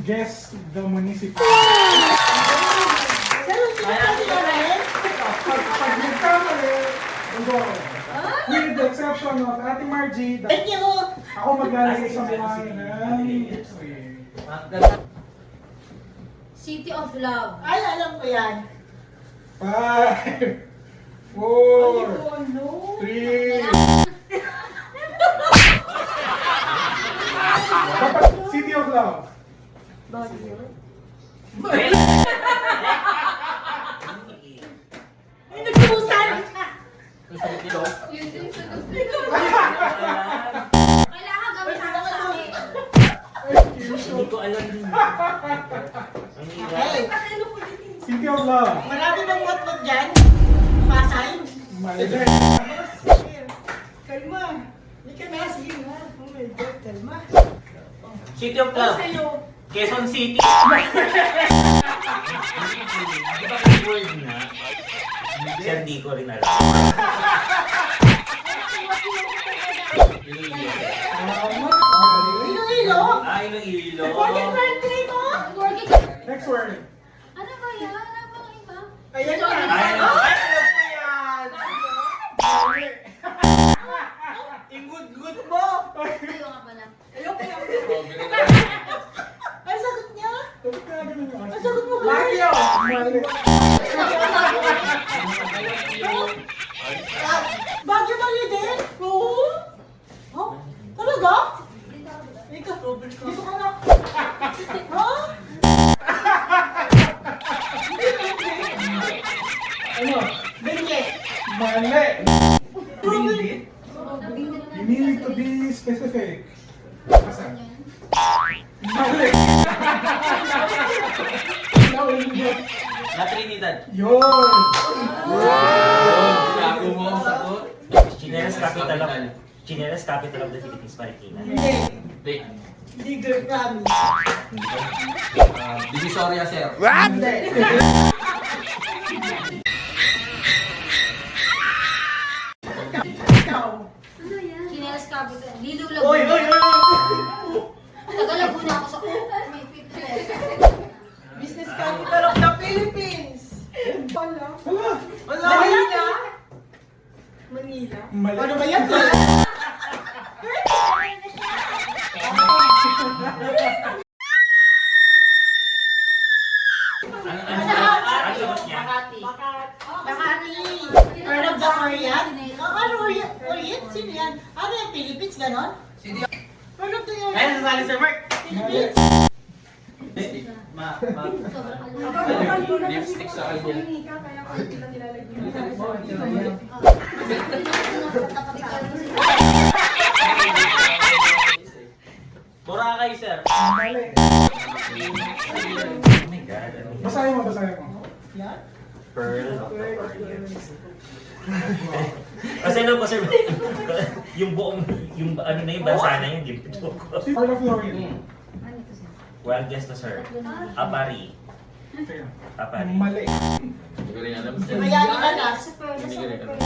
Guess the municipal. Pag nagkamali, with the exception of Ate Margie, Thank you! ako maglalagay sa mga ng... City of Love. Ay, alam ko yan. 5, 4, No. 3. City of Love. Ay, nagsusan! Yun din sa Kailangan gawin ako sa akin. Hindi ko alam din. Okay. City of Love. Marami bang what dyan? Pasay? Mali. Kalma. Hindi ka na, sige nga. Oh my God, kalma. City of Love. Sa'yo. Quezon City. Di ba keyword na? Siya hindi ko rin alam. Iloilo? Ah, Iloilo. Working birthday mo? Next word. Ano ba yan? Ano ba ang iba? Ayan na. Ay, Ay, alam ko yan. Yung good mo. Ayaw nga pala. Ayoko yan. Ay, sagot niya? Tapos kaya ganun yung Ay, sagot mo ba? Mario! Mali. Bagyo Mario din? Oo. Oh? Talaga? Ikaw, Robert ko. Dito ka na. Ha? Ano? Benye. Mali. Robert. You need to be specific. Asa? Mali. La Trinidad. Yun! Gago mo ang sagot. Chinelas capital of the Philippines, Marikina. Hindi. Take. Legal promise. Divisoria, sir. Hindi. Ikaw. Ano yan? Chinelas Capital. Lilulag. Oy, oy, oy. Tagalabo na ako sa... May fitness. Business capital of the Philippines. Wala. Wala! Wala. Manila. Manila. Mali. Ano ba yan? Ang sagot niya? Makati. Part of the Orient? Ano Orient? Orient? Sino yan? Ano yung Philippines? Ganon? Part of the Ayun, Orient? sasali Sir Mark. Philippines? Sobrang alam. Lipstick sa kanya. Boracay, Sir. Mali. Oh my God. Basahin mo, basahin mo. Yan? Pearl of the Orient. Kasi ano ko, Sir, yung buong, yung ano na yung bansa na yun, di ba? Part of Florida. Ano ito siya? Well, guess to, Sir. Apari. Apari. Mali. Hindi ko rin alam, sir. Mayani ka na. Hindi ko rin alam.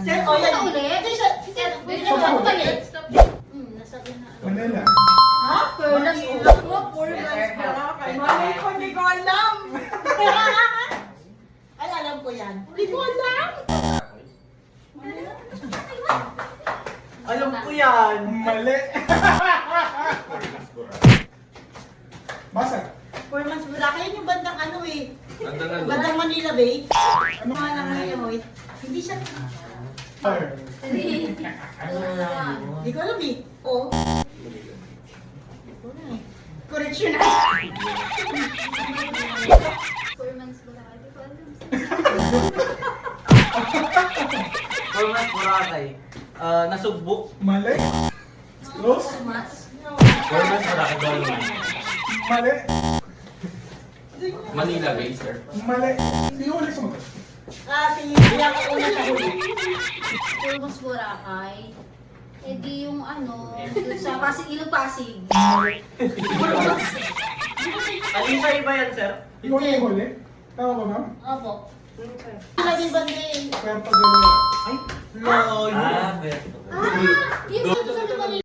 Sir, o yan. Ito ulit? Hindi siya. Wait, Stop ano mo. ba yan? Stop. Nasabi na. Manila. Ha? Perlas Manila po, poor man's Boracay. Mali ko, hindi ko alam. Ay, alam ko yan. Hindi ko alam. Alam ko yan. Mali. Basa. Poor man's Boracay. Yan yung bandang ano eh. Nandang Bandang Manila Bay. Ano? Mga lang ngayon eh. Hindi siya. Hindi ko alam eh. Oo. Correction na. Four months ba na? Hindi ko alam. Format Boracay. Nasugbo. Mali. Close. Mas? Format Boracay. Dolman. Mali. Manila Bay, sir. Mali. Sino ulit sumagot? Si Kuya ko una sa huli. Four months Boracay. Eh di yung ano, dun sa Pasig, Ilog Pasig. Alisa iba yan, Sir? Ikaw na yung huli? Tama ba, ma'am? Opo. Lagi ba din? Puerto de Leon. Ay, no. Ah, yun yung sabi ko